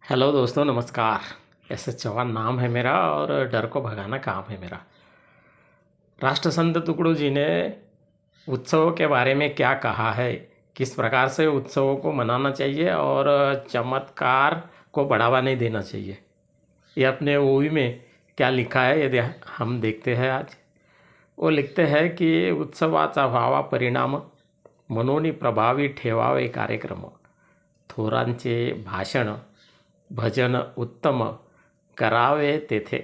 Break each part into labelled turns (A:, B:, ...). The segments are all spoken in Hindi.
A: हेलो दोस्तों, नमस्कार। एस एस चौहान नाम है मेरा और डर को भगाना काम है मेरा। राष्ट्रसंत टुकड़ू जी ने उत्सवों के बारे में क्या कहा है, किस प्रकार से उत्सवों को मनाना चाहिए और चमत्कार को बढ़ावा नहीं देना चाहिए, ये अपने ओवी में क्या लिखा है यदि हम देखते हैं आज। वो लिखते हैं कि उत्सवाचा व्हावा परिणाम मनोनी प्रभावी ठेवावे कार्यक्रम, थोरांचे भाषण भजन उत्तम करावे तेथे।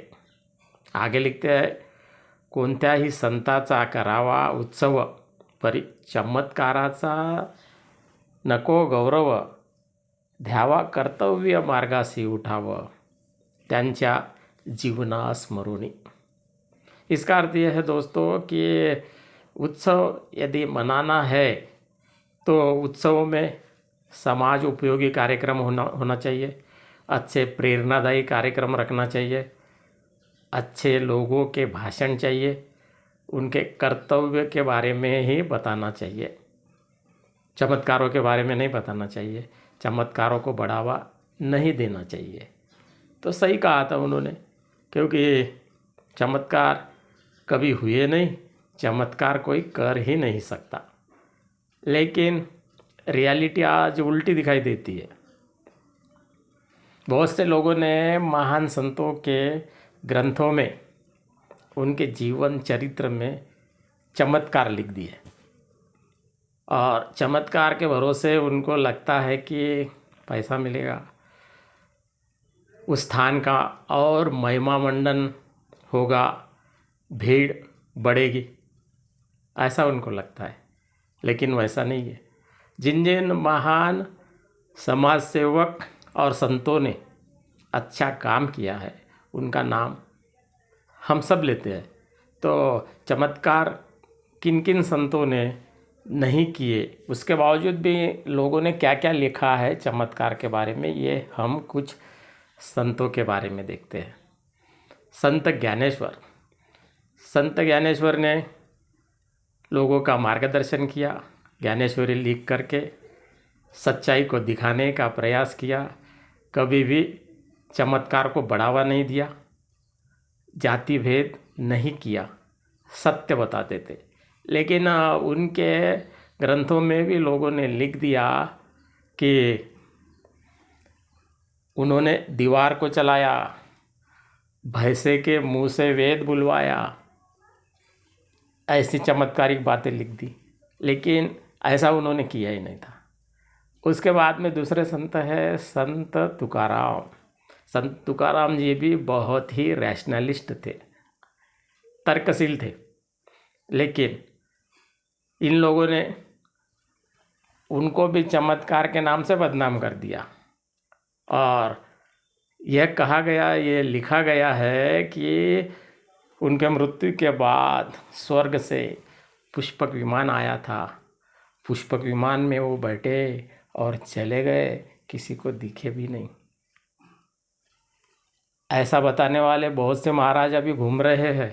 A: आगे लिखते हैं, कोणत्याही संताचा करावा उत्सव, परी चमत्काराचा नको गौरव, ध्यावा कर्तव्य मार्गासी उठावं त्यांच्या जीवनास्मरुणी। इसका अर्थ यह है दोस्तों कि उत्सव यदि मनाना है तो उत्सवों में समाज उपयोगी कार्यक्रम होना चाहिए, अच्छे प्रेरणादायी कार्यक्रम रखना चाहिए, अच्छे लोगों के भाषण चाहिए, उनके कर्तव्य के बारे में ही बताना चाहिए, चमत्कारों के बारे में नहीं बताना चाहिए, चमत्कारों को बढ़ावा नहीं देना चाहिए। तो सही कहा था उन्होंने, क्योंकि चमत्कार कभी हुए नहीं, चमत्कार कोई कर ही नहीं सकता। लेकिन रियलिटी आज उल्टी दिखाई देती है। बहुत से लोगों ने महान संतों के ग्रंथों में, उनके जीवन चरित्र में चमत्कार लिख दिए और चमत्कार के भरोसे उनको लगता है कि पैसा मिलेगा, उस स्थान का और महिमा मंडन होगा, भीड़ बढ़ेगी, ऐसा उनको लगता है। लेकिन वैसा नहीं है। जिन जिन महान समाज सेवक और संतों ने अच्छा काम किया है उनका नाम हम सब लेते हैं। तो चमत्कार किन किन संतों ने नहीं किए, उसके बावजूद भी लोगों ने क्या क्या लिखा है चमत्कार के बारे में, ये हम कुछ संतों के बारे में देखते हैं। संत ज्ञानेश्वर ने लोगों का मार्गदर्शन किया, ज्ञानेश्वरी लिख करके सच्चाई को दिखाने का प्रयास किया, कभी भी चमत्कार को बढ़ावा नहीं दिया, जाति भेद नहीं किया, सत्य बताते थे। लेकिन उनके ग्रंथों में भी लोगों ने लिख दिया कि उन्होंने दीवार को चलाया, भैंसे के मुंह से वेद बुलवाया, ऐसी चमत्कारिक बातें लिख दी। लेकिन ऐसा उन्होंने किया ही नहीं था। उसके बाद में दूसरे संत है संत तुकाराम। संत तुकाराम जी भी बहुत ही रैशनलिस्ट थे, तर्कशील थे। लेकिन इन लोगों ने उनको भी चमत्कार के नाम से बदनाम कर दिया और यह कहा गया, ये लिखा गया है कि उनके मृत्यु के बाद स्वर्ग से पुष्पक विमान आया था, पुष्पक विमान में वो बैठे और चले गए, किसी को दिखे भी नहीं। ऐसा बताने वाले बहुत से महाराज अभी घूम रहे हैं।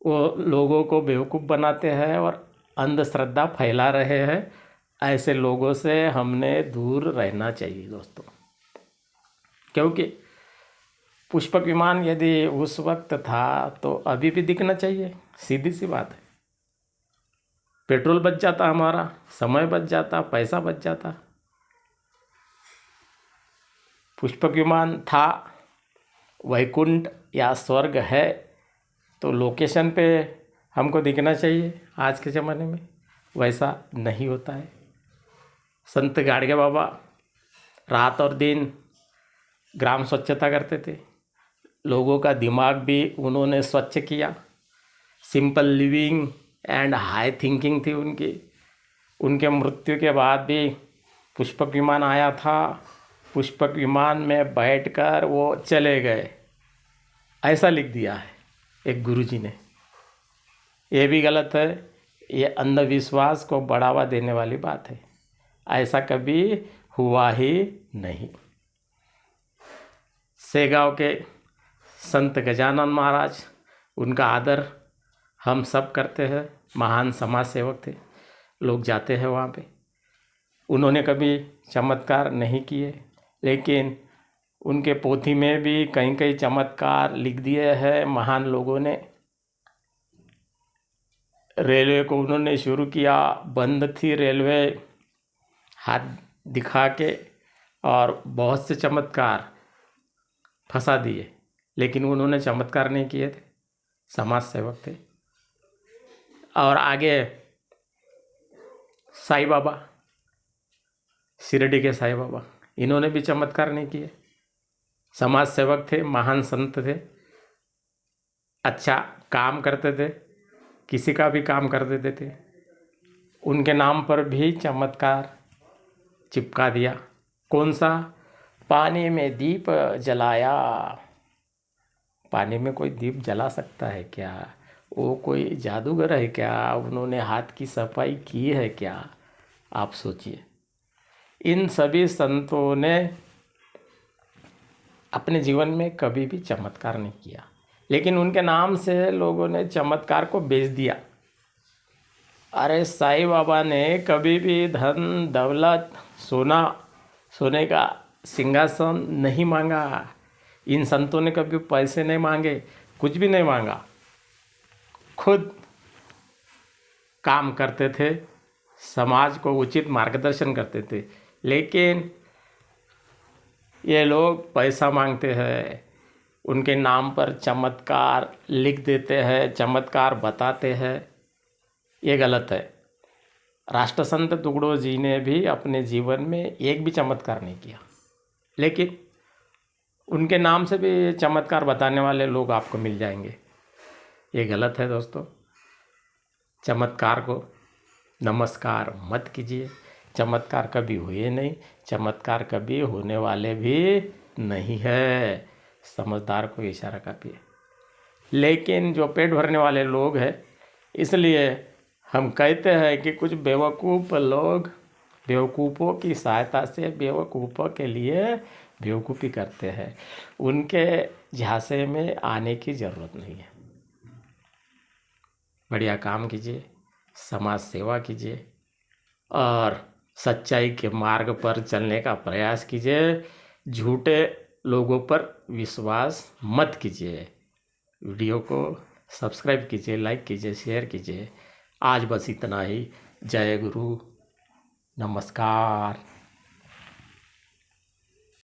A: वो लोगों को बेवकूफ़ बनाते हैं और अंधश्रद्धा फैला रहे हैं। ऐसे लोगों से हमने दूर रहना चाहिए दोस्तों, क्योंकि पुष्पक विमान यदि उस वक्त था तो अभी भी दिखना चाहिए, सीधी सी बात है। पेट्रोल बच जाता, हमारा समय बच जाता, पैसा बच जाता। पुष्पक विमान था, वैकुंठ या स्वर्ग है तो लोकेशन पे हमको दिखना चाहिए। आज के ज़माने में वैसा नहीं होता है। संत गाडगे बाबा रात और दिन ग्राम स्वच्छता करते थे, लोगों का दिमाग भी उन्होंने स्वच्छ किया। Simple living and high thinking थी उनकी। उनके मृत्यु के बाद भी पुष्पक विमान आया था, पुष्पक विमान में बैठकर वो चले गए, ऐसा लिख दिया है एक गुरुजी ने। ये भी गलत है, ये अंधविश्वास को बढ़ावा देने वाली बात है। ऐसा कभी हुआ ही नहीं। सेगांव के संत गजानन महाराज, उनका आदर हम सब करते हैं, महान समाज सेवक थे, लोग जाते हैं वहाँ पे। उन्होंने कभी चमत्कार नहीं किए, लेकिन उनके पोथी में भी कई कई चमत्कार लिख दिए हैं महान लोगों ने। रेलवे को उन्होंने शुरू किया, बंद थी रेलवे, हाथ दिखा के और बहुत से चमत्कार फंसा दिए, लेकिन उन्होंने चमत्कार नहीं किए थे, समाज सेवक थे। और आगे साईं बाबा, शिरडी के साईं बाबा, इन्होंने भी चमत्कार नहीं किए, समाज सेवक थे, महान संत थे, अच्छा काम करते थे, किसी का भी काम कर देते थे। उनके नाम पर भी चमत्कार चिपका दिया। कौन सा? पानी में दीप जलाया। पानी में कोई दीप जला सकता है क्या? वो कोई जादूगर है क्या? उन्होंने हाथ की सफाई की है क्या? आप सोचिए। इन सभी संतों ने अपने जीवन में कभी भी चमत्कार नहीं किया, लेकिन उनके नाम से लोगों ने चमत्कार को बेच दिया। अरे साईं बाबा ने कभी भी धन दौलत सोने का सिंहासन नहीं मांगा। इन संतों ने कभी पैसे नहीं मांगे, कुछ भी नहीं मांगा, खुद काम करते थे, समाज को उचित मार्गदर्शन करते थे। लेकिन ये लोग पैसा मांगते हैं, उनके नाम पर चमत्कार लिख देते हैं, चमत्कार बताते हैं, ये गलत है। राष्ट्रसंत टुकड़ो जी ने भी अपने जीवन में एक भी चमत्कार नहीं किया, लेकिन उनके नाम से भी चमत्कार बताने वाले लोग आपको मिल जाएंगे। ये गलत है दोस्तों। चमत्कार को नमस्कार मत कीजिए। चमत्कार कभी हुए नहीं, चमत्कार कभी होने वाले भी नहीं है। समझदार को इशारा काफ़ी है। लेकिन जो पेट भरने वाले लोग हैं, इसलिए हम कहते हैं कि कुछ बेवकूफ़ लोग बेवकूफ़ों की सहायता से बेवकूफ़ों के लिए बेवकूफ़ी करते हैं। उनके झांसे में आने की ज़रूरत नहीं है। बढ़िया काम कीजिए, समाज सेवा कीजिए और सच्चाई के मार्ग पर चलने का प्रयास कीजिए। झूठे लोगों पर विश्वास मत कीजिए। वीडियो को सब्सक्राइब कीजिए, लाइक कीजिए, शेयर कीजिए। आज बस इतना ही। जय गुरु, नमस्कार।